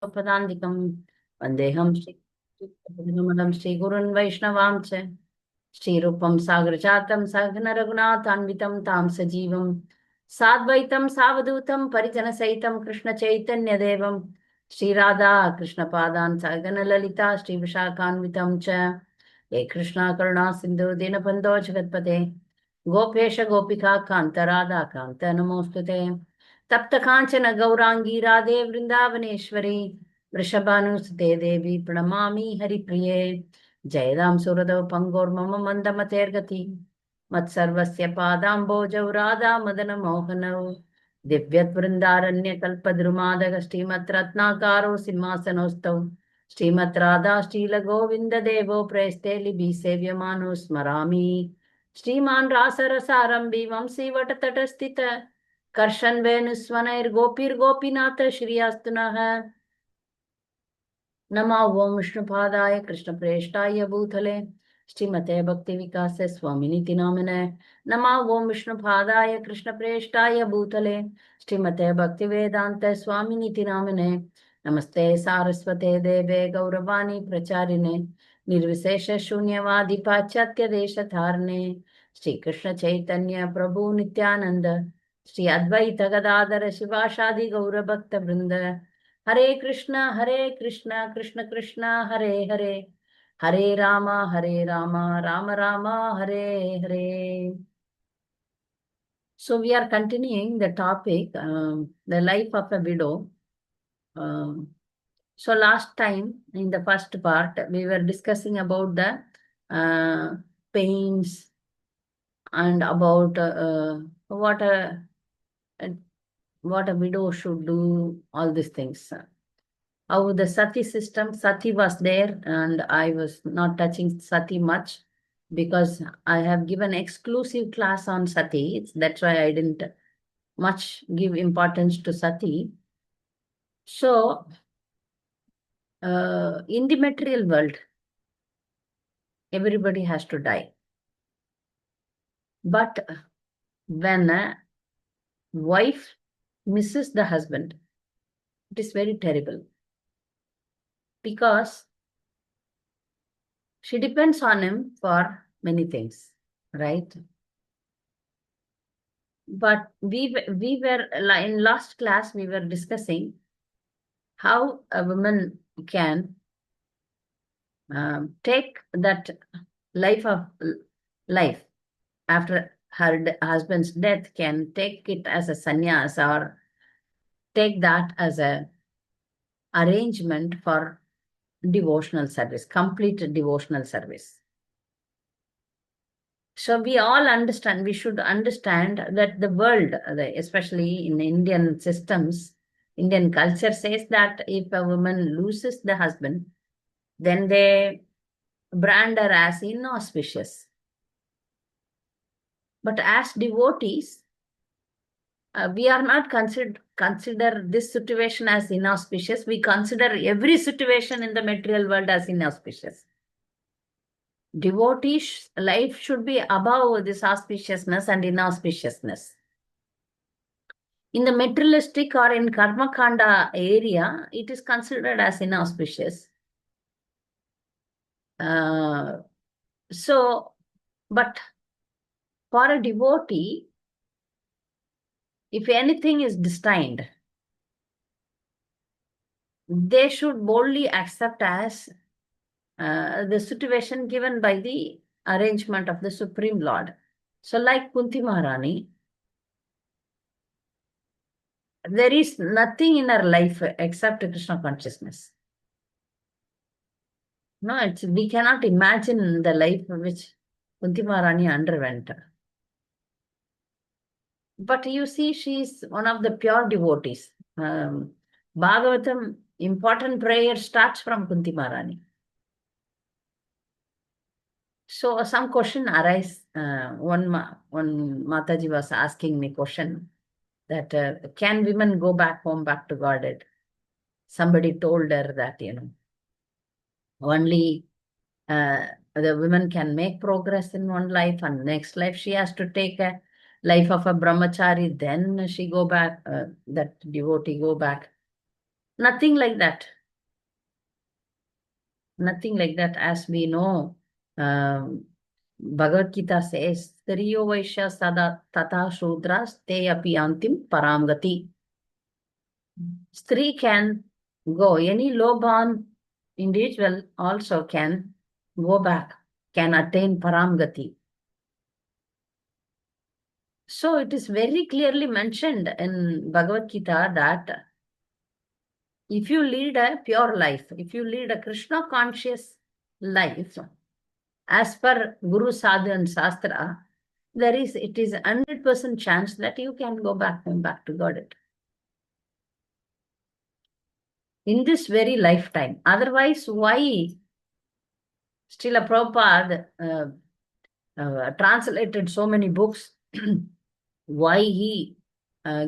पदान्तिकं वन्देऽहं श्रीगुरुन् वैष्णवां च श्रीरूपं सागरजातं सहगण रघुनाथान्वितं तां सजीवं साद्वैतं सावधूतं परिजनसहितं कृष्णचैतन्यदेवं श्रीराधा कृष्णपादान् सहगण ललिता श्रीविशाखान्वितं च हे कृष्णा करुणा सिन्धु दीनबन्धो जगत्पते गोपेश गोपिका कान्त राधा कान्त नमोऽस्तुते तप्त कांचन गौरांगी राधे वृंदावनेश्वरी वृषभानुसुते देवी प्रणमामि हरिप्रिये जयदां सुरदौ पंगोर्मम मन्दमतेर्गति मत्सर्वस्य पादाम्बोजौ राधा मदन मोहनौ दिव्यवृन्दारण्यकल्पद्रुमादग श्रीमद्रत्नाकारो सिंहासनोस्तौ श्रीमद् राधा श्रीलगोविन्द देवो प्रेस्ते लिभि सेव्यमानो स्मरामि श्रीमान् रासरसारम्भि वंशीवटतटस्थित कर्षन् वेणुस्वनैर्गोपीर्गोपीनाथ श्रीयास्तुनः नमो ओं विष्णुपादाय कृष्णप्रेष्ठाय भूतले श्रीमते भक्तिविकासे स्वामिनिति नामिने नमो ओं विष्णुपादाय कृष्णप्रेष्ठाय भूतले श्रीमते भक्तिवेदान्त स्वामिनिति नामिने नमस्ते सारस्वते देवे गौरवाणी प्रचारिणे निर्विशेष शून्यवादी पाश्चात्य देशधारणे श्रीकृष्ण चैतन्य प्रभु नित्यानंद श्री अद्वैत गदाधर शिवाशादि गौर भक्त वृंद हरे Krishna Krishna Krishna Hare Hare Hare Ram Ram Ram Hare Hare. So we are continuing the topic, the life of a widow. So last time in the first part, we were discussing about the pains and about what a widow should do, all these things. How the sati system, sati was there, and I was not touching sati much because I have given exclusive class on sati. That's why I didn't much give importance to sati. So, in the material world, everybody has to die. But when a wife misses the husband, it is very terrible because she depends on him for many things, right? But we were in last class we were discussing how a woman can take that life after her husband's death, can take it as a sannyas or take that as a arrangement for devotional service, complete devotional service. So we all understand, we should understand that the world, especially in Indian systems, Indian culture says that if a woman loses the husband, then they brand her as inauspicious. But as devotees, we are not consider this situation as inauspicious. We consider every situation in the material world as inauspicious. Devotees' life should be above this auspiciousness and inauspiciousness. In the materialistic or in karma kanda area, it is considered as inauspicious. But for a devotee, if anything is destined, they should boldly accept as the situation given by the arrangement of the Supreme Lord. So like Kunti Maharani, there is nothing in her life except Krishna consciousness. No, we cannot imagine the life which Kunti Maharani underwent. But you see, she is one of the pure devotees. Bhagavatam, important prayer starts from Kunti Maharani. So some question arise. One Mataji was asking me question that can women go back home, back to Godhead? Somebody told her that, only the women can make progress in one life, and next life she has to take a life of a brahmachari, then she go back, that devotee go back. Nothing like that. Nothing like that. As we know, Bhagavad Gita says, Striyo Vaishya Sada Tata Shudras Te Api Antim Paramgati. Stree can go. Any low-born individual also can go back, can attain Paramgati. So it is very clearly mentioned in Bhagavad Gita that if you lead a pure life, if you lead a Krishna conscious life, as per Guru Sadhu and Shastra, it is 100% chance that you can go back home, back to Godhead. In this very lifetime. Otherwise, why Srila Prabhupada translated so many books? Why he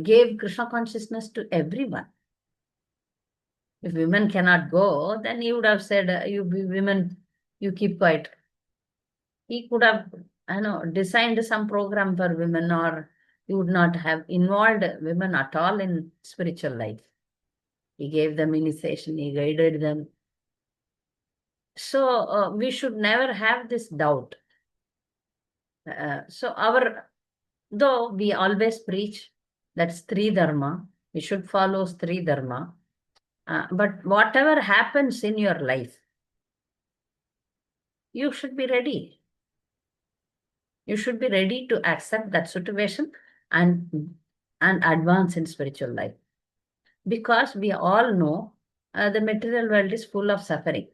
gave Krishna consciousness to everyone? If women cannot go, then he would have said, you women, you keep quiet. He could have, designed some program for women, or he would not have involved women at all in spiritual life. He gave them initiation, he guided them. So we should never have this doubt. Though we always preach that Stri Dharma, we should follow Stri Dharma. But whatever happens in your life, you should be ready. You should be ready to accept that situation and advance in spiritual life. Because we all know the material world is full of suffering.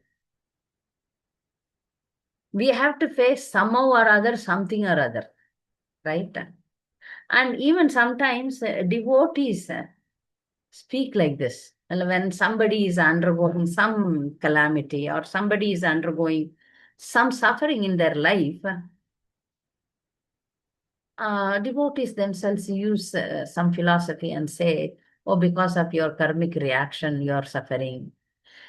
We have to face somehow or other, something or other, right? And even sometimes devotees speak like this. When somebody is undergoing some calamity or somebody is undergoing some suffering in their life, devotees themselves use some philosophy and say, oh, because of your karmic reaction, you are suffering.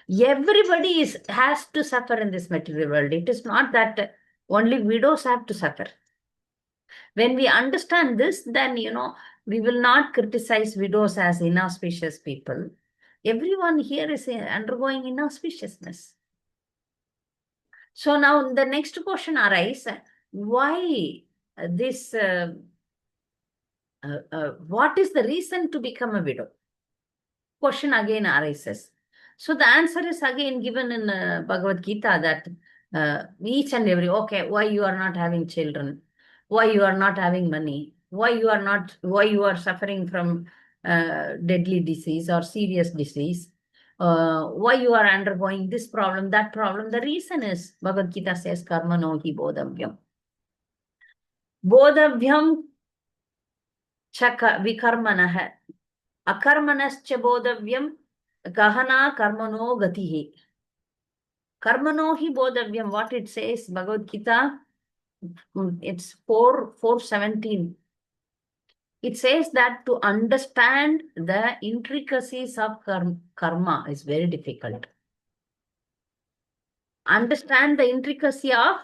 Everybody has to suffer in this material world. It is not that only widows have to suffer. When we understand this, then, we will not criticize widows as inauspicious people. Everyone here is undergoing inauspiciousness. So now the next question arises, why this, what is the reason to become a widow? Question again arises. So the answer is again given in Bhagavad Gita, that each and every, okay, why you are not having children, why you are not having money, why you are suffering from deadly disease or serious disease, why you are undergoing this problem, that problem. The reason is, Bhagavad Gita says, karma no hi bodhavyam. Bodhavyam chaka vikarmanah akarmanascha bodhavyam Kahana karmano gatihi. Karmano hi bodhavyam, what it says, Bhagavad Gita, it's 4:17. It says that to understand the intricacies of karma is very difficult. Understand the intricacy of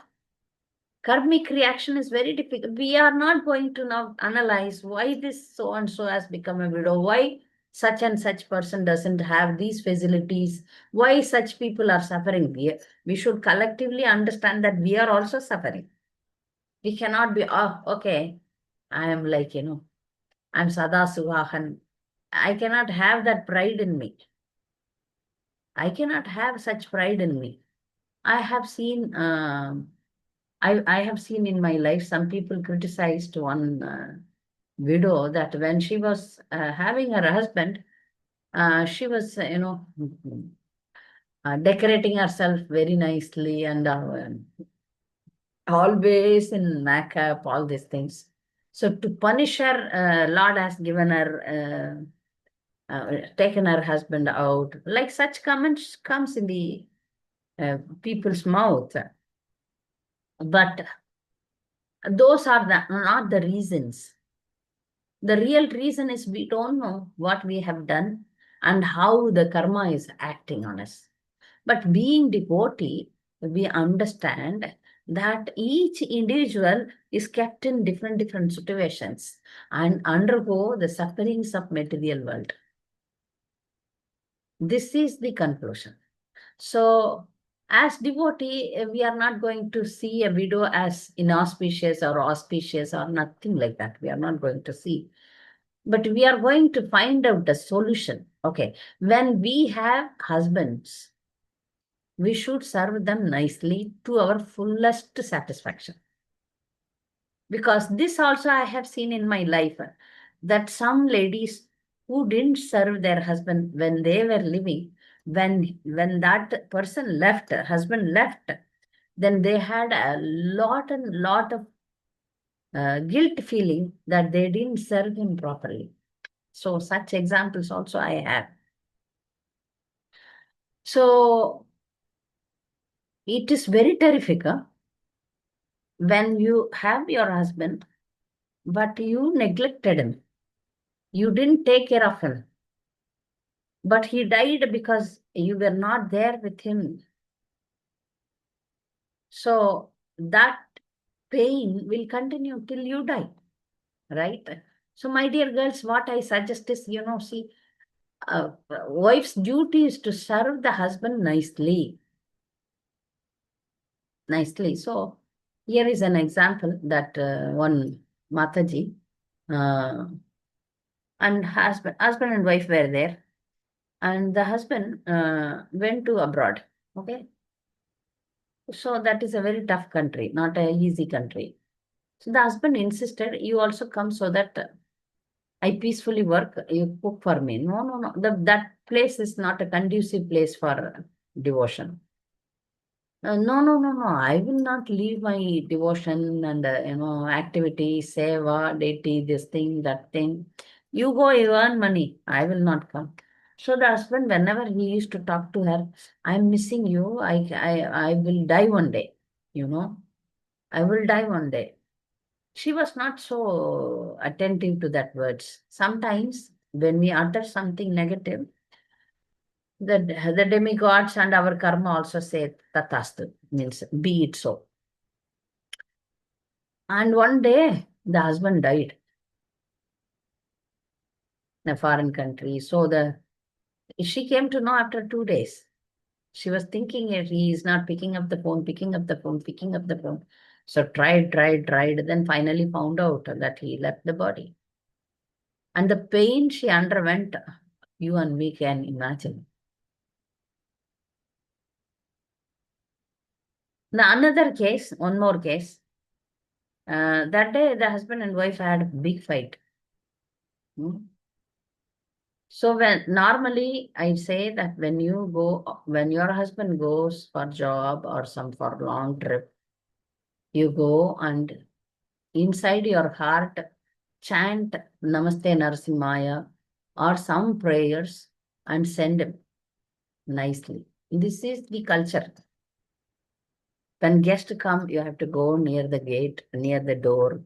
karmic reaction is very difficult. We are not going to now analyze why this so and so has become a widow, why such and such person doesn't have these facilities, why such people are suffering. We should collectively understand that we are also suffering. We cannot be, oh, okay, I am like, I'm Sada Suhahan. I cannot have that pride in me. I cannot have such pride in me. I have seen, I have seen in my life, some people criticized one widow that when she was having her husband, she was, decorating herself very nicely and always in makeup, all these things. So to punish her, Lord has given her, taken her husband out. Like such comments comes in the people's mouth. But those are not the reasons. The real reason is we don't know what we have done and how the karma is acting on us. But being devotee, we understand that each individual is kept in different situations and undergo the sufferings of material world. This is the conclusion. So, as devotee, we are not going to see a widow as inauspicious or auspicious or nothing like that. We are not going to see. But we are going to find out the solution. Okay. When we have husbands, we should serve them nicely to our fullest satisfaction. Because this also I have seen in my life, that some ladies who didn't serve their husband when they were living, when that person left, husband left, then they had a lot of guilt feeling that they didn't serve him properly. So such examples also I have. So it is very terrific, when you have your husband, but you neglected him. You didn't take care of him. But he died because you were not there with him. So that pain will continue till you die, right? So, my dear girls, what I suggest is, see, wife's duty is to serve the husband nicely. Nicely. So, here is an example that one Mataji and husband and wife were there, and the husband went to abroad. Okay. So that is a very tough country, not a easy country. So the husband insisted, you also come so that I peacefully work, you cook for me. No, no, no. That place is not a conducive place for devotion. No, no, no, no. I will not leave my devotion and, activity, seva, deity, this thing, that thing. You go, you earn money. I will not come. So the husband, whenever he used to talk to her, I'm missing you. I will die one day. I will die one day. She was not so attentive to that words. Sometimes when we utter something negative, the demigods and our karma also say tatastu, means be it so. And one day the husband died in a foreign country. So she came to know after 2 days. She was thinking if he is not picking up the phone, picking up the phone, picking up the phone. So tried, then finally found out that he left the body. And the pain she underwent, you and me can imagine. Now, another case, one more case. That day, the husband and wife had a big fight. Hmm. So when normally I say that when your husband goes for job or some for long trip, you go and inside your heart chant Namaste Narasimhaya or some prayers and send him nicely. This is the culture. When guests come, you have to go near the gate, near the door,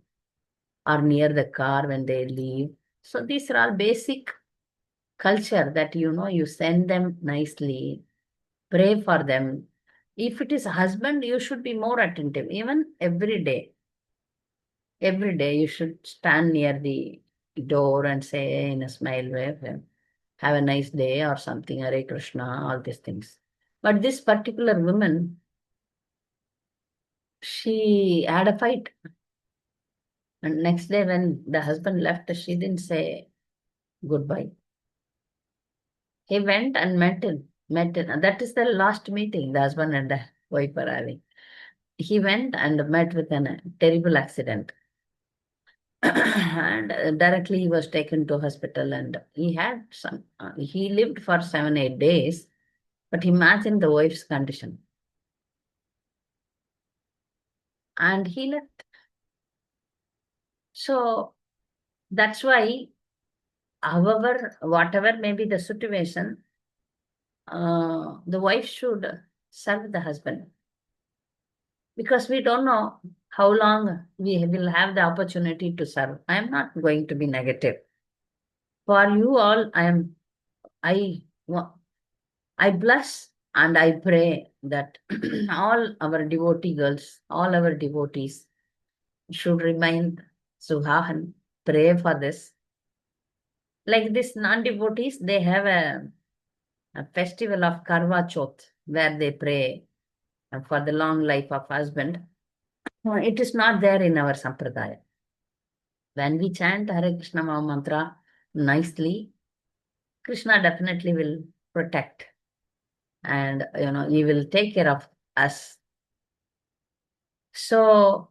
or near the car when they leave. So these are all basic culture that you send them nicely, pray for them. If it is a husband, you should be more attentive. Even every day. Every day you should stand near the door and say in a smile way, have a nice day or something, Hare Krishna, all these things. But this particular woman, she had a fight. And next day when the husband left, she didn't say goodbye. He went and met him. That is the last meeting the husband and the wife were having. He went and met with a terrible accident. And directly he was taken to hospital, and he lived for 7, 8 days, but imagine the wife's condition. And he left. So that's why, however, whatever may be the situation, the wife should serve the husband, because we don't know how long we will have the opportunity to serve. I am not going to be negative. For you all, I, wa- I bless and I pray that all our devotee girls, all our devotees should remain Suhahan, pray for this. Like this non-devotees, they have a festival of Karwa Chauth, where they pray for the long life of husband. It is not there in our sampradaya. When we chant Hare Krishna Maha Mantra nicely, Krishna definitely will protect, and he will take care of us. So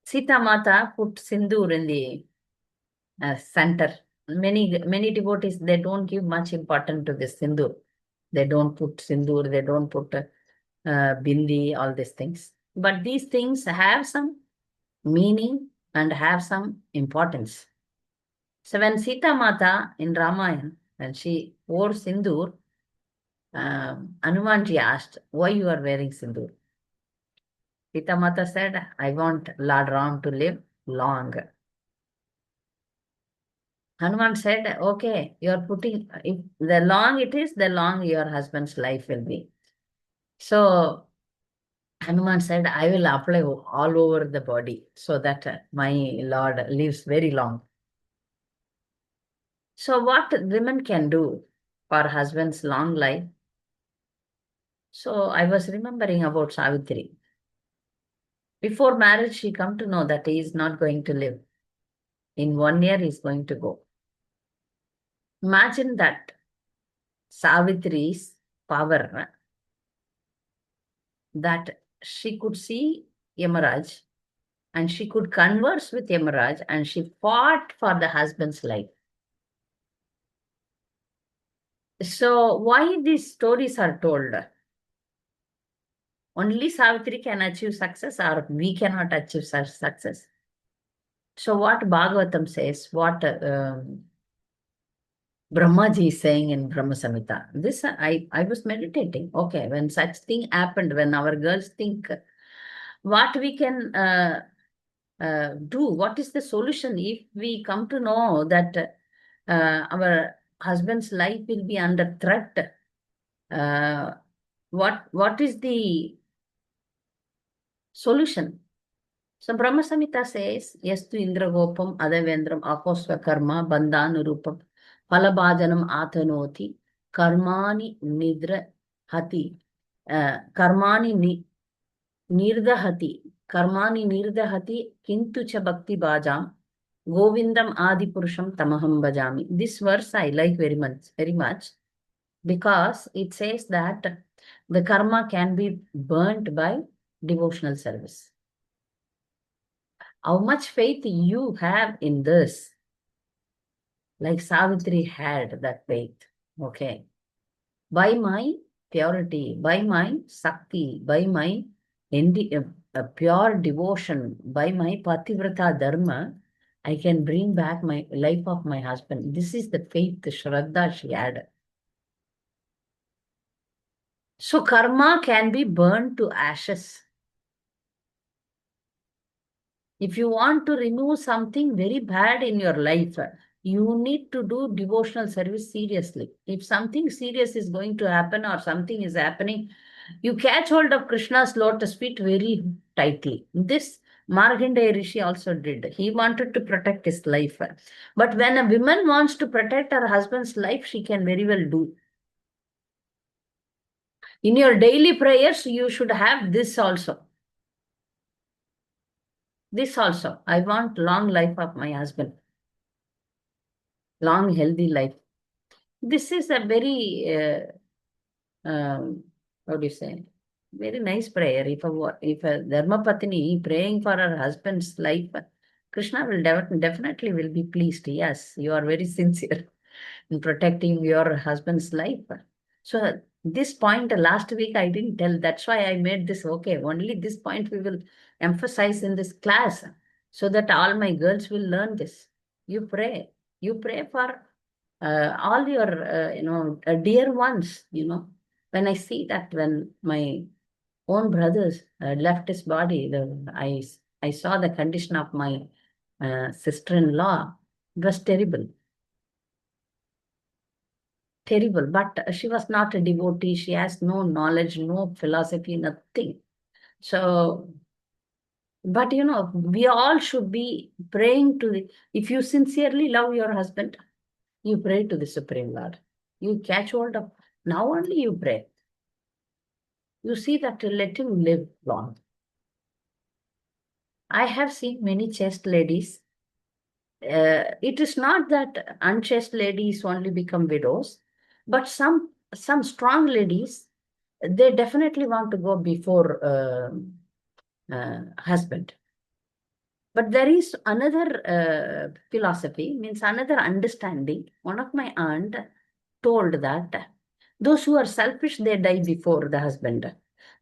Sita Mata put sindoor in the center. Many devotees, they don't give much importance to this sindoor. They don't put sindoor, they don't put bindi, all these things. But these things have some meaning and have some importance. So when Sita Mata in Ramayana, when she wore sindoor, Hanumanji asked, why you are wearing sindoor? Sita Mata said, I want Lord Ram to live long. Hanuman said, okay, you are putting, if the long it is, the long your husband's life will be. So Hanuman said, I will apply all over the body so that my Lord lives very long. So what women can do for husband's long life? So I was remembering about Savithri. Before marriage, she come to know that he is not going to live. In 1 year, he is going to go. Imagine that Savitri's power, that she could see Yamaraj and she could converse with Yamaraj, and she fought for the husband's life. So why these stories are told? Only Savitri can achieve success, or we cannot achieve such success. So what Bhagavatam says, what Brahmaji is saying in Brahma Samhita, this I was meditating. Okay, when such thing happened, when our girls think what we can do, what is the solution if we come to know that our husband's life will be under threat? What is the solution? So Brahma Samhita says, Yastu Indra Gopam Adavendram Akosva Karma Bandhanurupam Palabhajanam Athanoti Karmani Nidra Hati Karmani Nirdahati Karmani Nirdahati Kintu Cha Bhakti Bhajam Govindam Adi Purusham Tamaham Bhajami. This verse I like very much, because it says that the karma can be burnt by devotional service. How much faith you have in this? Like Savitri had that faith. Okay. By my purity, by my sakti, by my pure devotion, by my pativrata dharma, I can bring back my life of my husband. This is the faith, the shraddha she had. So karma can be burned to ashes. If you want to remove something very bad in your life, you need to do devotional service seriously. If something serious is going to happen or something is happening, you catch hold of Krishna's lotus feet very tightly. This Markandeya Rishi also did. He wanted to protect his life. But when a woman wants to protect her husband's life, she can very well do. In your daily prayers, you should have this also. This also. I want long life of my husband. Long, healthy life. This is a very, how do you say, very nice prayer. If a Dharma Patni praying for her husband's life, Krishna will definitely will be pleased. Yes, you are very sincere in protecting your husband's life. So this point last week I didn't tell. That's why I made this. Okay, only this point we will emphasize in this class, so that all my girls will learn this. You pray. You pray for all your, dear ones. When I see that, when my own brothers left his body, I saw the condition of my sister-in-law. It was terrible. Terrible. But she was not a devotee. She has no knowledge, no philosophy, nothing. So, but we all should be praying to if you sincerely love your husband, you pray to the Supreme Lord. You catch hold of, now only you pray. You see that let him live long. I have seen many chaste ladies. It is not that unchaste ladies only become widows, but some strong ladies, they definitely want to go before husband. But there is another philosophy, means another understanding. One of my aunt told that those who are selfish, they die before the husband.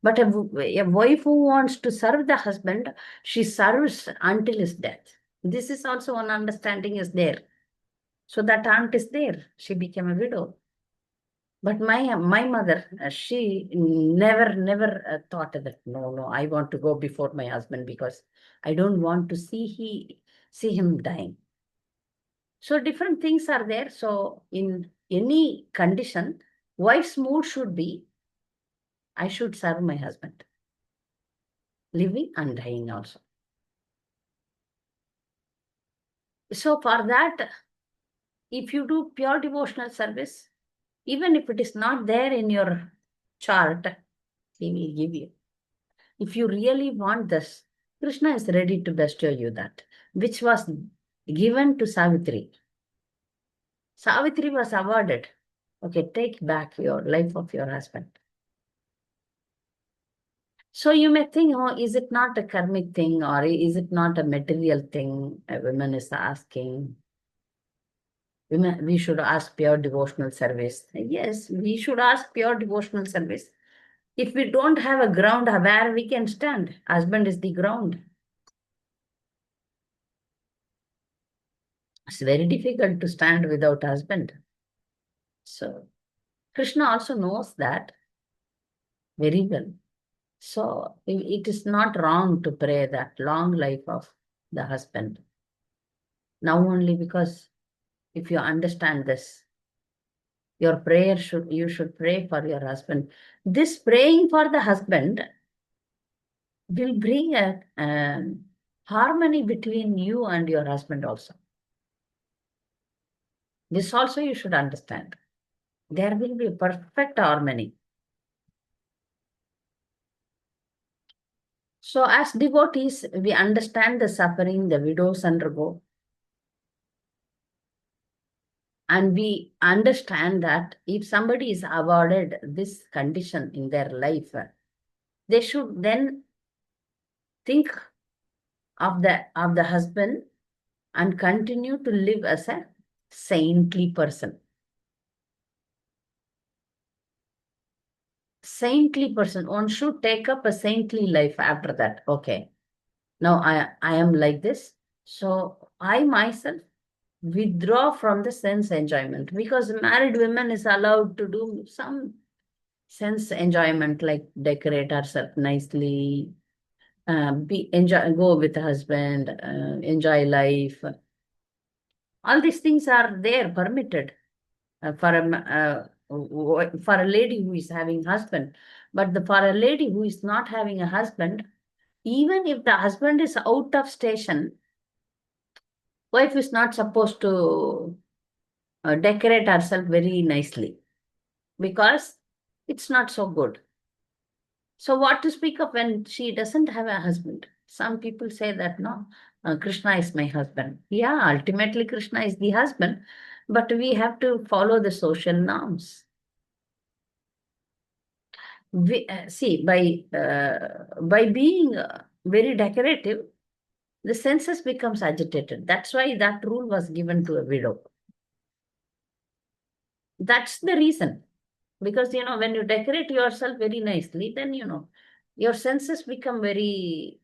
But a wife who wants to serve the husband, she serves until his death. This is also one understanding is there. So that aunt is there. She became a widow. But my mother, she never thought that no, I want to go before my husband because I don't want to see him dying. So different things are there. So in any condition, wife's mood should be, I should serve my husband, living and dying also. So for that, if you do pure devotional service, even if it is not there in your chart, he will give you. If you really want this, Krishna is ready to bestow you that, which was given to Savithri. Savithri was awarded. Okay, take back your life of your husband. So you may think, oh, is it not a karmic thing or is it not a material thing? A woman is asking. We should ask pure devotional service. Yes, we should ask pure devotional service. If we don't have a ground where we can stand, husband is the ground. It's very difficult to stand without husband. So Krishna also knows that very well. So it is not wrong to pray that long life of the husband. Now only because if you understand this, your prayer you should pray for your husband. This praying for the husband will bring a harmony between you and your husband also. This also you should understand. There will be perfect harmony. So as devotees, we understand the suffering the widows undergo. And we understand that if somebody is awarded this condition in their life, they should then think of the husband and continue to live as a saintly person. Saintly person. One should take up a saintly life after that. Okay. Now I am like this. So I myself withdraw from the sense enjoyment because married women is allowed to do some sense enjoyment like decorate herself nicely, go with husband, enjoy life. All these things are there permitted for a lady who is having husband. But for a lady who is not having a husband, even if the husband is out of station, wife is not supposed to decorate herself very nicely because it's not so good. So what to speak of when she doesn't have a husband? Some people say that no, Krishna is my husband. Yeah, ultimately Krishna is the husband, but we have to follow the social norms. See, by being very decorative, the senses becomes agitated. That's why that rule was given to a widow. That's the reason. Because, when you decorate yourself very nicely, then, your senses become very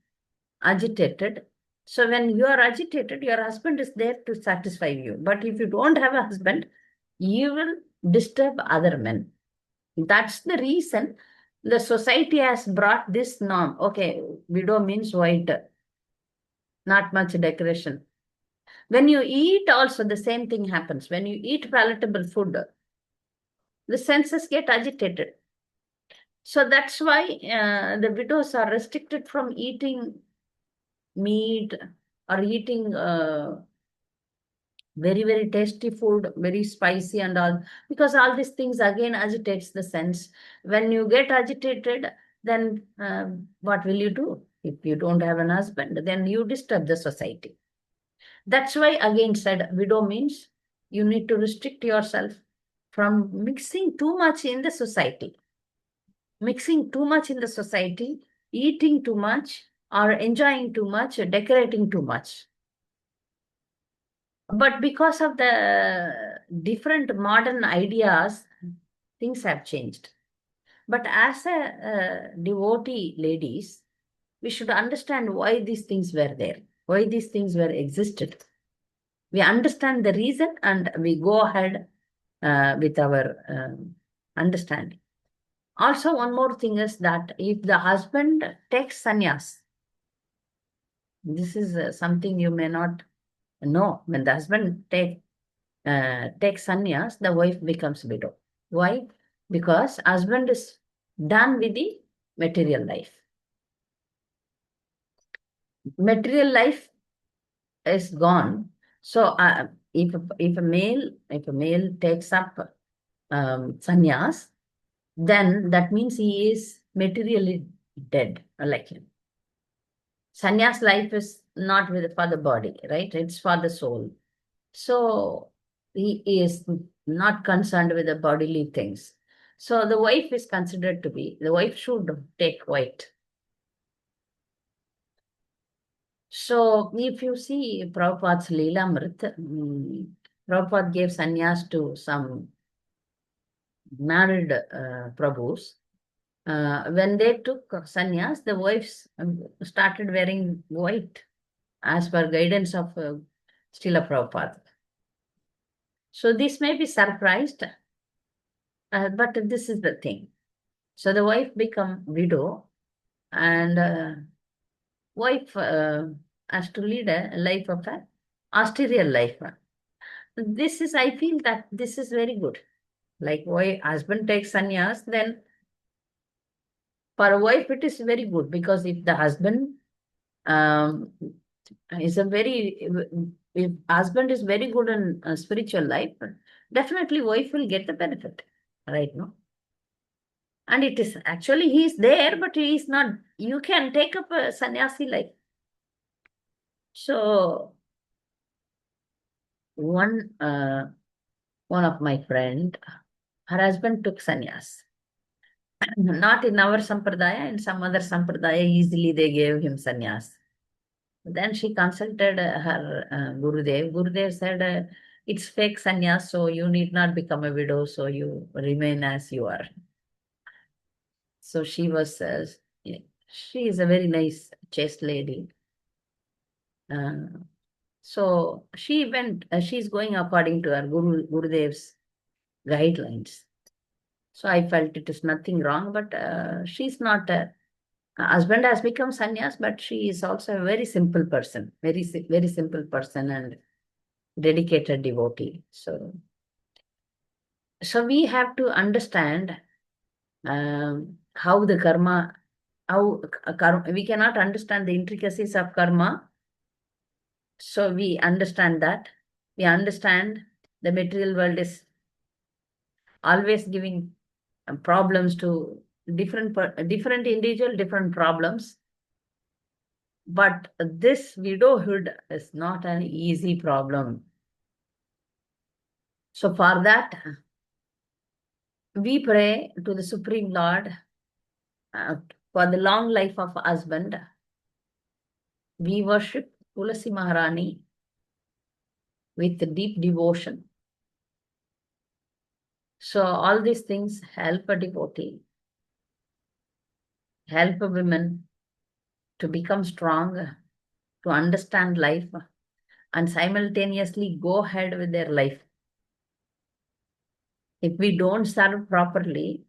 agitated. So when you are agitated, your husband is there to satisfy you. But if you don't have a husband, you will disturb other men. That's the reason the society has brought this norm. Okay, widow means white, not much decoration. When you eat also the same thing happens. When you eat palatable food, the senses get agitated. So that's why the widows are restricted from eating meat or eating very, very tasty food, very spicy and all, because all these things again agitates the sense. When you get agitated, then what will you do? If you don't have an husband, then you disturb the society. That's why again said widow means you need to restrict yourself from mixing too much in the society. Mixing too much in the society, eating too much, or enjoying too much, decorating too much. But because of the different modern ideas, things have changed. But as a devotee ladies, we should understand why these things were there, why these things were existed. We understand the reason and we go ahead with our understanding. Also, one more thing is that if the husband takes sannyas, this is something you may not know. When the husband takes sannyas, the wife becomes widow. Why? Because husband is done with the material life. Material life is gone. So if a male takes up sannyas, then that means he is materially dead, like him. Sannyas life is not for the body, right? It's for the soul. So he is not concerned with the bodily things. So the wife is considered to be, the wife should take white. So if you see Prabhupada's Leelamrit, Prabhupada gave sannyas to some married Prabhus. When they took sannyas, the wives started wearing white as per guidance of Srila Prabhupada. So this may be surprised, but this is the thing. So the wife become widow, and wife has to lead a life of a austere life. This is, I feel that this is very good. Like why husband takes sannyas, then for a wife it is very good, because if the husband um, is a very, if husband is very good in spiritual life, definitely wife will get the benefit, right? No, and it is actually he is there, but he is not. You can take up a sannyasi life. So one of my friend, her husband took sannyas. Not in our sampradaya, in some other sampradaya, easily they gave him sannyas. Then she consulted her Gurudev. Gurudev said, it's fake sannyas, so you need not become a widow, so you remain as you are. So she was, she is a very nice, chaste lady. So she went, she's going according to her Gurudev's guidelines. So I felt it is nothing wrong, but she's not a husband has become sannyas, but she is also a very simple person, very simple person and dedicated devotee. So we have to understand how the karma, we cannot understand the intricacies of karma. So we understand that. We understand the material world is always giving problems to different individual, different problems. But this widowhood is not an easy problem. So for that, we pray to the Supreme Lord for the long life of husband. We worship Tulasi Maharani with deep devotion. So all these things help a devotee, help a woman to become strong, to understand life, and simultaneously go ahead with their life. If we don't serve properly,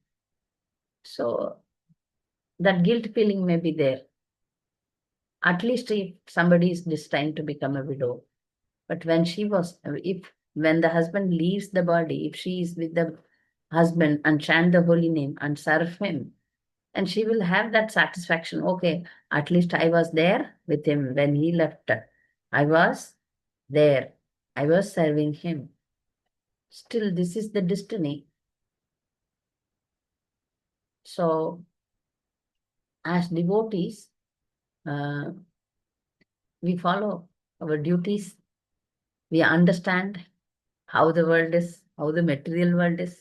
so that guilt feeling may be there. At least if somebody is destined to become a widow. But when when the husband leaves the body, if she is with the husband and chant the holy name and serve him, and she will have that satisfaction. Okay, at least I was there with him when he left. I was there. I was serving him. Still, this is the destiny. So, as devotees, uh, we follow our duties. We understand how the world is, how the material world is,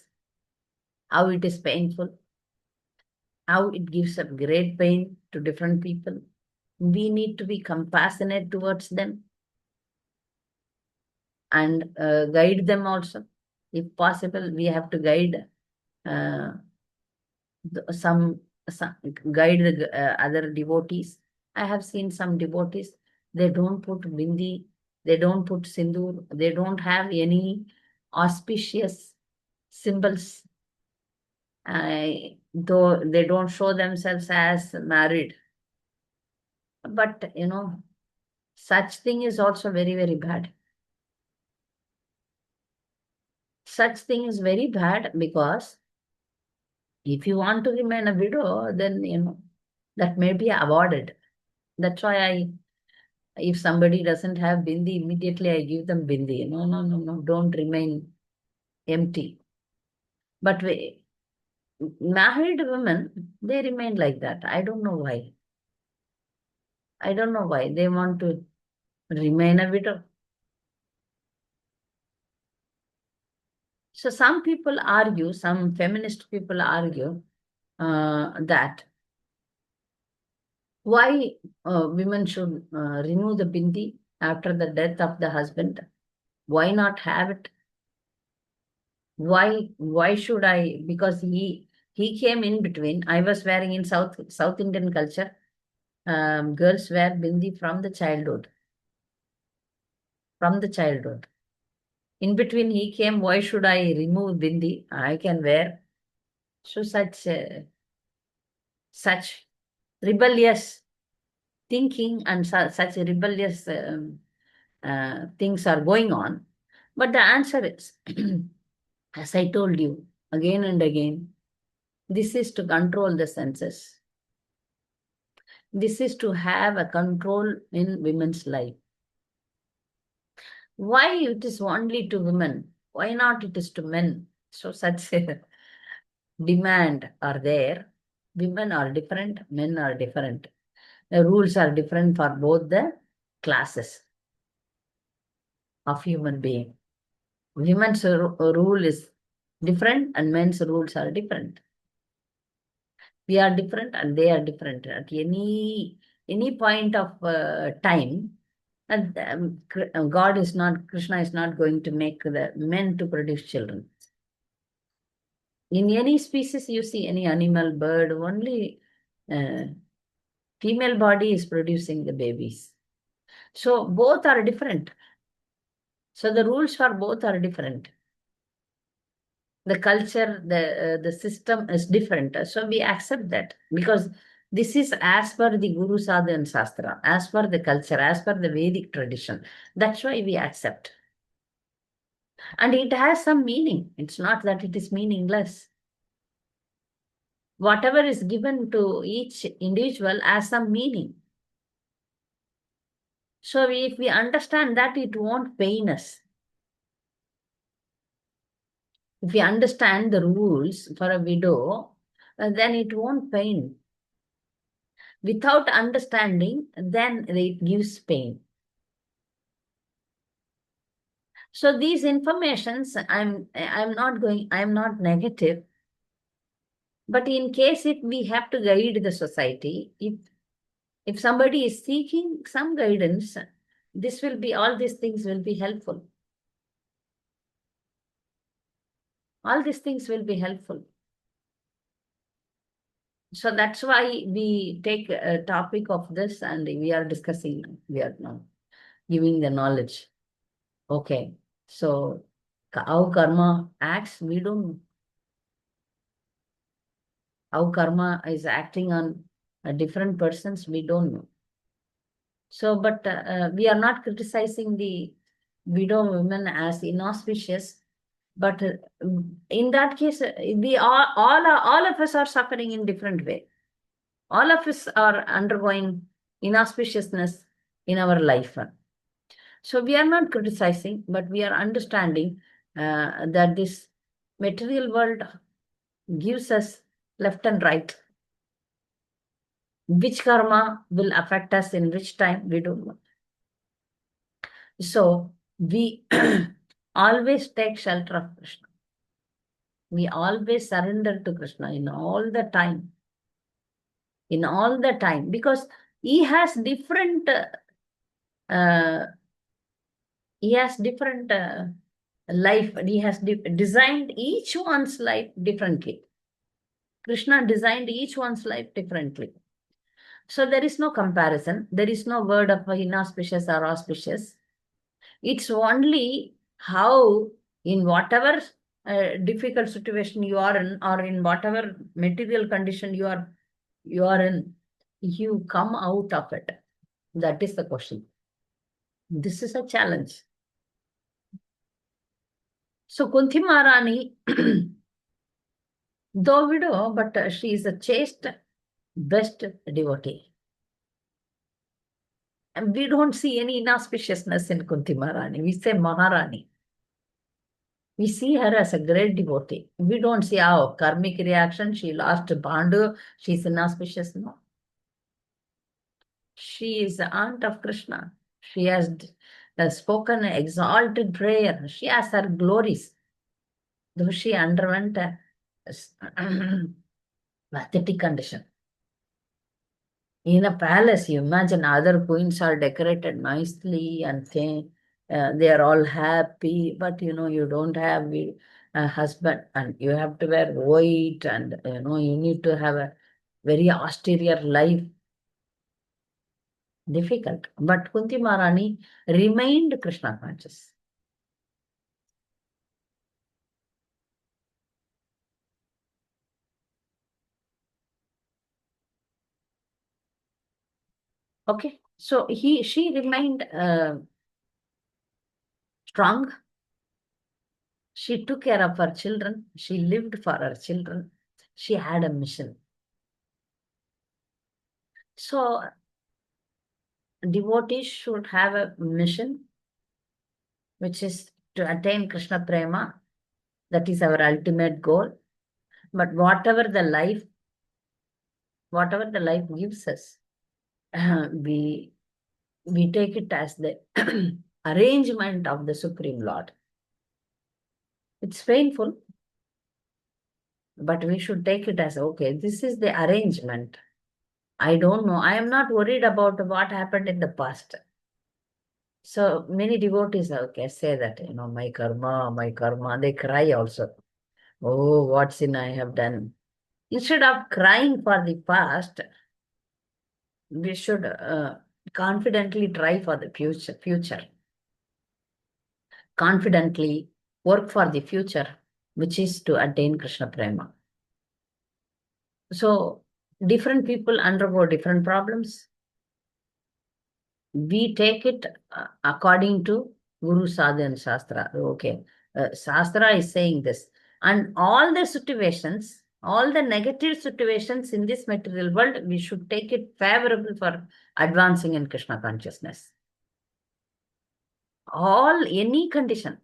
how it is painful, how it gives a great pain to different people. We need to be compassionate towards them and guide them also. If possible, we have to guide uh, some, some guide the other devotees. I have seen some devotees, they don't put bindi, they don't put sindoor, they don't have any auspicious symbols. Though they don't show themselves as married. But such thing is also very, very bad. Such thing is very bad because if you want to remain a widow, then that may be avoided. That's why if somebody doesn't have bindi, immediately I give them bindi. No, no, no, no, don't remain empty. But married women, they remain like that. I don't know why. I don't know why they want to remain a widow. So some people argue, some feminist people argue that why women should remove the bindi after the death of the husband. Why not have it? Why should I? Because he came in between. I was wearing in South Indian culture. Girls wear bindi from the childhood. From the childhood. In between he came. Why should I remove bindi? I can wear. So such rebellious thinking and such rebellious things are going on. But the answer is, as I told you again and again, this is to control the senses. This is to have a control in women's life. Why it is only to women? Why not it is to men? So such a demand are there. Women are different, men are different. The rules are different for both the classes of human being. Women's rule is different and men's rules are different. We are different and they are different. At any point of time, and God is not, Krishna is not going to make the men to produce children. In any species, you see any animal, bird, only uh, female body is producing the babies. So both are different. So the rules for both are different. The culture, the system is different. So we accept that because this is as per the Guru Sadhu and Shastra, as per the culture, as per the Vedic tradition. That's why we accept. And it has some meaning. It's not that it is meaningless. Whatever is given to each individual has some meaning. So if we understand that, it won't pain us. If we understand the rules for a widow, then it won't pain. Without understanding, then it gives pain. So these informations, I'm not negative, but in case if we have to guide the society, if somebody is seeking some guidance, all these things will be helpful. All these things will be helpful. So that's why we take a topic of this and we are discussing, we are now giving the knowledge. Okay. So how karma acts, we don't know. How karma is acting on different persons, we don't know. So, but we are not criticizing the widow women as inauspicious. But in that case, we all of us are suffering in different way. All of us are undergoing inauspiciousness in our life. So we are not criticizing, but we are understanding that this material world gives us left and right. Which karma will affect us in which time, we don't know. So we always take shelter of Krishna. We always surrender to Krishna in all the time. In all the time. Because he has different uh, life. He has designed each one's life differently. Krishna designed each one's life differently. So there is no comparison. There is no word of inauspicious or auspicious. It's only how, in whatever difficult situation you are in, or in whatever material condition you are in, you come out of it. That is the question. This is a challenge. So Kunti Maharani, though widow, but she is a chaste, best devotee. And we don't see any inauspiciousness in Kunti Maharani. We say Maharani. We see her as a great devotee. We don't see, oh, karmic reaction, she lost Pandu, she's inauspicious. No. She is the aunt of Krishna. She has spoken exalted prayer. She has her glories. Though she underwent a pathetic condition. In a palace, you imagine other queens are decorated nicely and they are all happy, but you don't have a husband and you have to wear white and you need to have a very austere life. Difficult. But Kunti Maharani remained Krishna conscious. Okay. So she remained strong. She took care of her children. She lived for her children. She had a mission. So devotees should have a mission, which is to attain Krishna Prema. That is our ultimate goal. But whatever the life gives us, we take it as the arrangement of the Supreme Lord. It's painful, but we should take it as, okay, this is the arrangement. I don't know. I am not worried about what happened in the past. So many devotees, okay, say that, my karma, they cry also. Oh, what sin I have done. Instead of crying for the past, we should confidently try for the future. Confidently work for the future, which is to attain Krishna Prema. So different people undergo different problems. We take it according to Guru Sadhana and Shastra. Okay, Shastra is saying this. And all the situations, all the negative situations in this material world, we should take it favorable for advancing in Krishna consciousness. Any condition.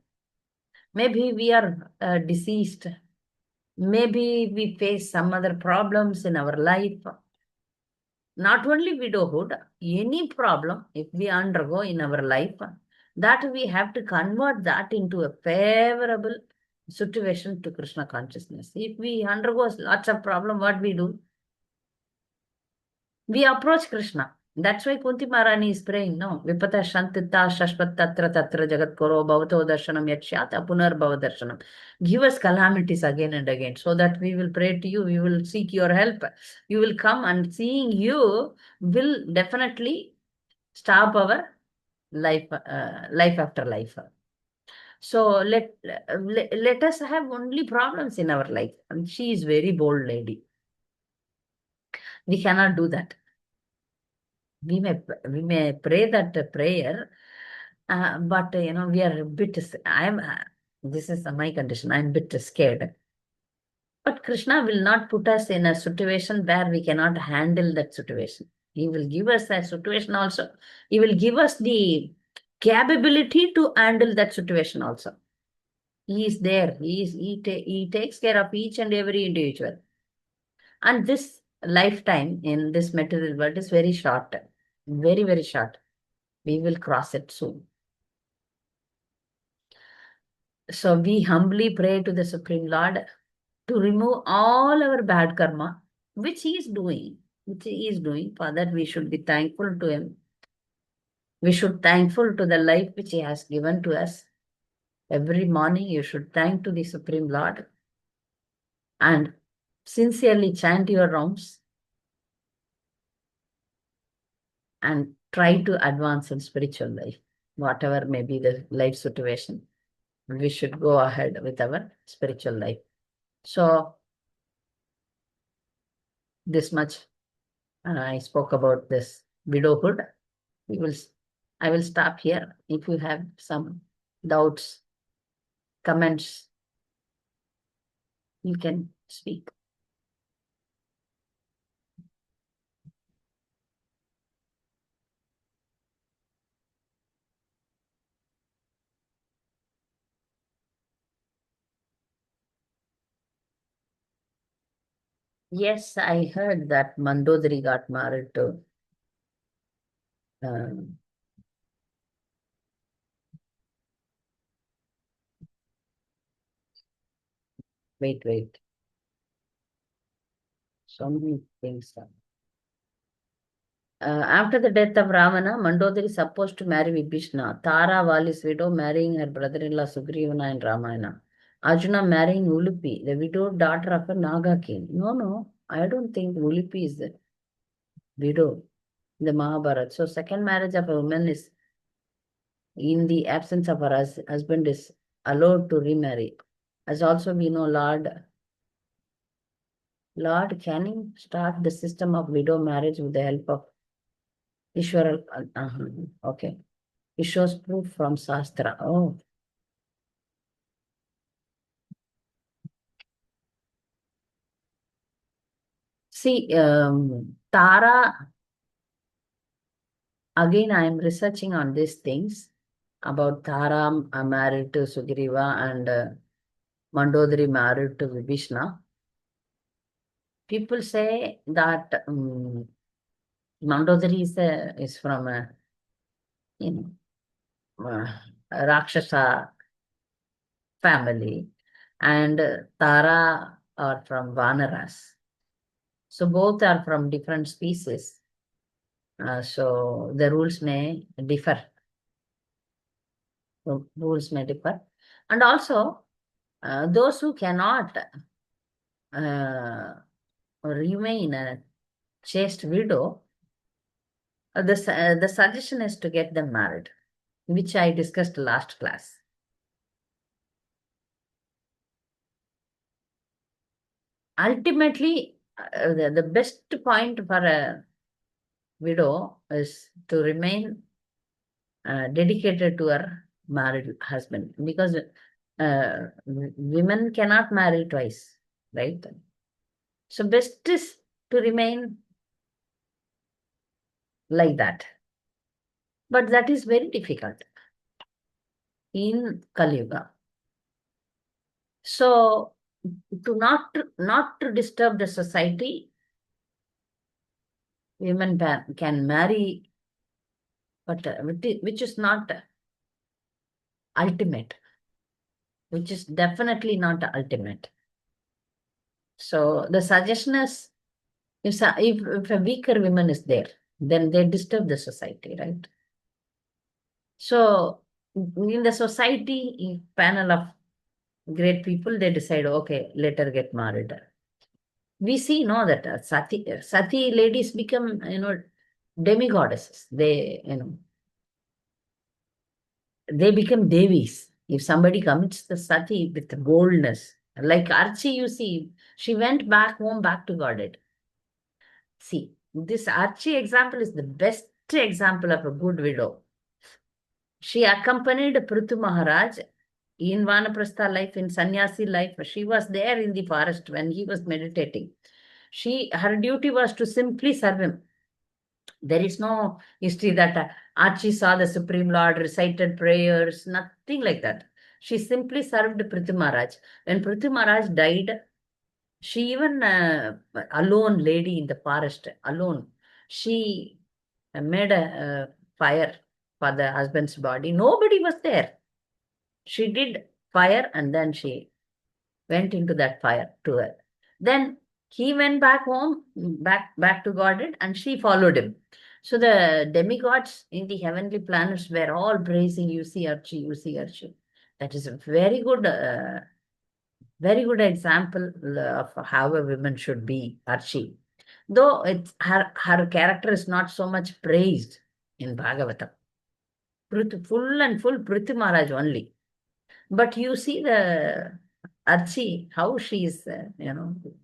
Maybe we are deceased. Maybe we face some other problems in our life. Not only widowhood, any problem, if we undergo in our life, that we have to convert that into a favorable situation to Krishna consciousness. If we undergo lots of problem, what we do? We approach Krishna. That's why Kunti Maharani is praying, no? Vipata Shantita Shashvat Tatra Tatra Jagat Koro Bhavato Darshanam Yakshyata Punar Bhava Darshanam. Give us calamities again and again so that we will pray to you, we will seek your help. You will come, and seeing you will definitely stop our life, life after life. So let us have only problems in our life. And she is very bold lady. We cannot do that. We may pray that prayer, but we are a bit. This is my condition. I'm a bit scared. But Krishna will not put us in a situation where we cannot handle that situation. He will give us a situation also. He will give us the capability to handle that situation also. He is there. He takes care of each and every individual. And this lifetime in this material world is very short, very, very short. We will cross it soon. So we humbly pray to the Supreme Lord to remove all our bad karma, which He is doing, which He is doing. For that, we should be thankful to Him. We should thankful to the life which He has given to us. Every morning, you should thank to the Supreme Lord and sincerely chant your rounds and try to advance in spiritual life, whatever may be the life situation. We should go ahead with our spiritual life. So, this much I spoke about this widowhood. We will, I will stop here. If you have some doubts, comments, you can speak. Yes, I heard that Mandodari got married to. Um, wait. So many things. After the death of Ravana, Mandodari is supposed to marry Vibhishna. Tara, Vali's widow, marrying her brother-in-law Sugriva in Ramayana. Arjuna marrying Ulupi, the widowed daughter of a Naga king. No, I don't think Ulupi is the widow in the Mahabharata. So second marriage of a woman is in the absence of her husband is allowed to remarry. As also we know Lord Canning start the system of widow marriage with the help of Ishwara. Okay. It shows proof from Shastra. Oh, see, Tara, again, I am researching on these things about Tara married to Sugriva and Mandodari married to Vibhishna. People say that Mandodari is from a, you Rakshasa family, and Tara are from Vanaras. So both are from different species. So the rules may differ. Rules may differ. And also, those who cannot uh, remain a chaste widow, the suggestion is to get them married, which I discussed last class. Ultimately, the best point for a widow is to remain dedicated to her married husband, because women cannot marry twice, right? So best is to remain like that. But that is very difficult in Kali Yuga. So to not to disturb the society, women can marry, but which is not ultimate, which is definitely not ultimate. So the suggestion is, if a weaker woman is there, then they disturb the society, right? So in the society panel of great people, they decide, okay, let her get married. We see, no, that Sati ladies become, demigoddesses. They become devis. If somebody commits the Sati with boldness, like Archie, you see, she went back home, back to Godhead. See, this Archie example is the best example of a good widow. She accompanied Prithu Maharaj in Vanaprastha life, in sannyasi life. She was there in the forest when he was meditating. Her duty was to simply serve him. There is no history that Archie saw the Supreme Lord, recited prayers, nothing like that. She simply served Prithvi Maharaj. When Prithvi Maharaj died, she even alone lady in the forest, alone. She made a fire for the husband's body. Nobody was there. She did fire and then she went into that fire to her. Then he went back home, back to Godhead, and she followed him. So the demigods in the heavenly planets were all praising, you see Archie, you see Archie. That is a very good example of how a woman should be, Archie. Though it's her character is not so much praised in Bhagavatam. Full and full Prithvi Maharaj only. But you see the Archie, how she is,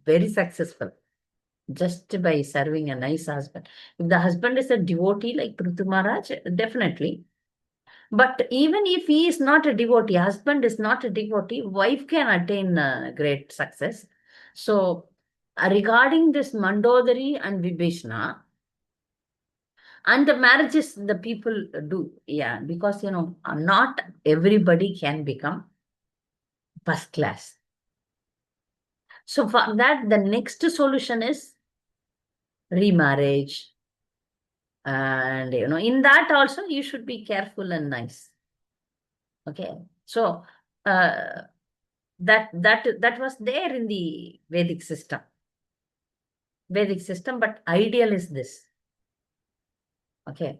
very successful just by serving a nice husband. If the husband is a devotee like Prithvi Maharaj, definitely. But even if he is not a devotee, husband is not a devotee, wife can attain great success. So, regarding this Mandodari and Vibhishna, and the marriages the people do, yeah, because not everybody can become first class. So for that, the next solution is remarriage. And in that also you should be careful and nice. Okay. So uh, that was there in the Vedic system. But ideal is this. Okay.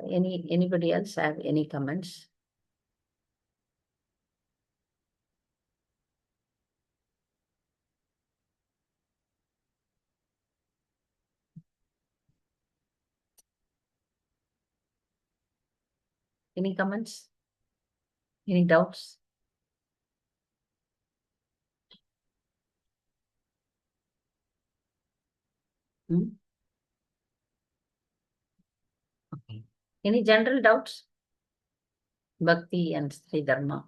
Anybody else have any comments? Any comments? Any doubts? Hmm? Okay. Any general doubts? Bhakti and Sri Dharma.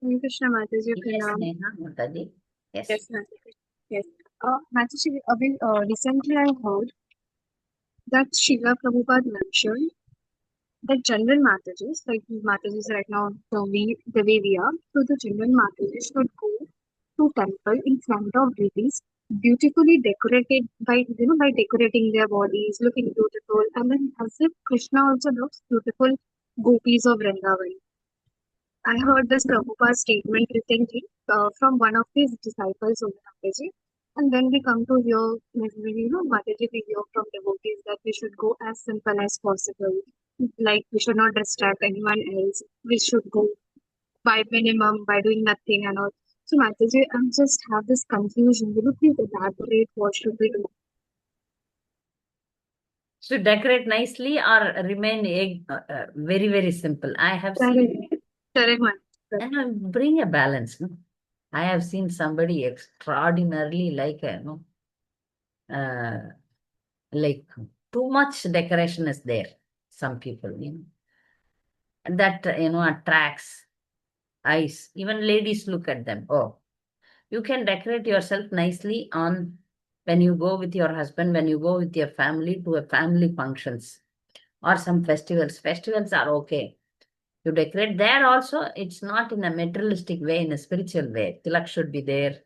Hare Krishna Mataji, Yes, Pranam. Neha, Mataji. Yes. Yes, Mataji. Yes. Mataji, recently I heard that Srila Prabhupada mentioned that general Matajis, like Matajis right now, the way we are, so the general Matajis should go to temple in front of deities, beautifully decorated by decorating their bodies, looking beautiful, and then as if Krishna also looks beautiful gopis of Vrindavan. I heard this Prabhupada statement recently from one of his disciples of Mataji. And then we come to hear, Mataji, we hear from devotees that we should go as simple as possible. Like we should not distract anyone else. We should go by minimum, by doing nothing and all. So Mataji, I just have this confusion. Will you please elaborate what should we do? So decorate nicely or remain very, very simple. I have Correct. seen, Correct, and bring a balance. No? I have seen somebody extraordinarily uh, like too much decoration is there. Some people, and that, attracts eyes. Even ladies look at them. Oh, you can decorate yourself nicely on when you go with your husband, when you go with your family to a family functions or some festivals. Festivals are okay. You decorate there also, it's not in a materialistic way, in a spiritual way. Tilak should be there,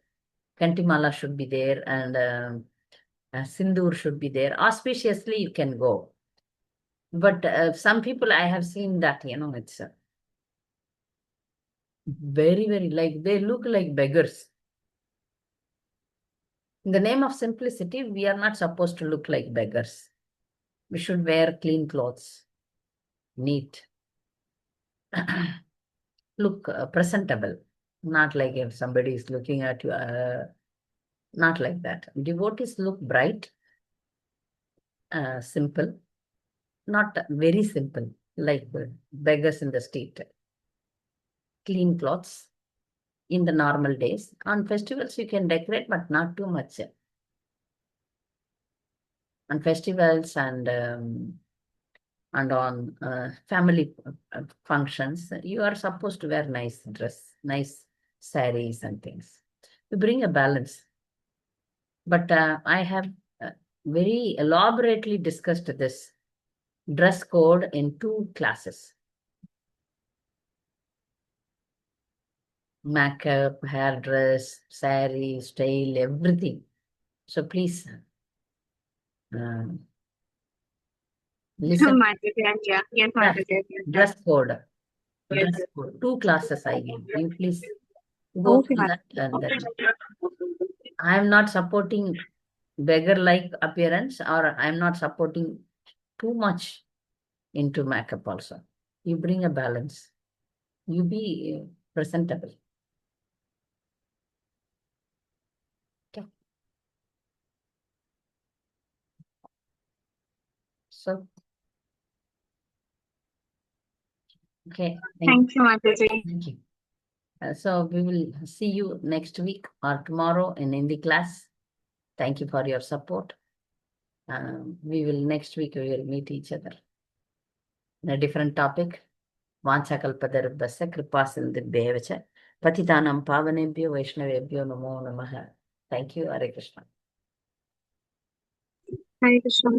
Kantimala should be there, and Sindoor should be there. Auspiciously, you can go. But some people I have seen that, it's very, very like they look like beggars. In the name of simplicity, we are not supposed to look like beggars. We should wear clean clothes, neat, look presentable, not like if somebody is looking at you. Not like that. Devotees look bright, simple, not very simple, like beggars in the street. Clean clothes in the normal days. On festivals, you can decorate, but not too much. On festivals and on family functions, you are supposed to wear nice dress, nice saris and things. We bring a balance. But I have very elaborately discussed this dress code in 2 classes. Makeup, hairdress, sari, style, everything. So please listen. Yeah. Yes, Yeah, Mataji. dress code. Dress code. 2 classes I gave. You please go Okay, through that, and then I am not supporting beggar-like appearance, or I am not supporting too much into makeup also. You bring a balance. You be presentable. Okay. So, okay. Thank you, Mataji. Thank you. So we will see you next week or tomorrow in Hindi class. Thank you for your support. Next week we will meet each other in a different topic. Vanchakalpadarubhasya kripasindhubhyev cha patitanam pavanebhyo vaishnavebhyo namo namaha. Thank you. Hare Krishna. Hare Krishna.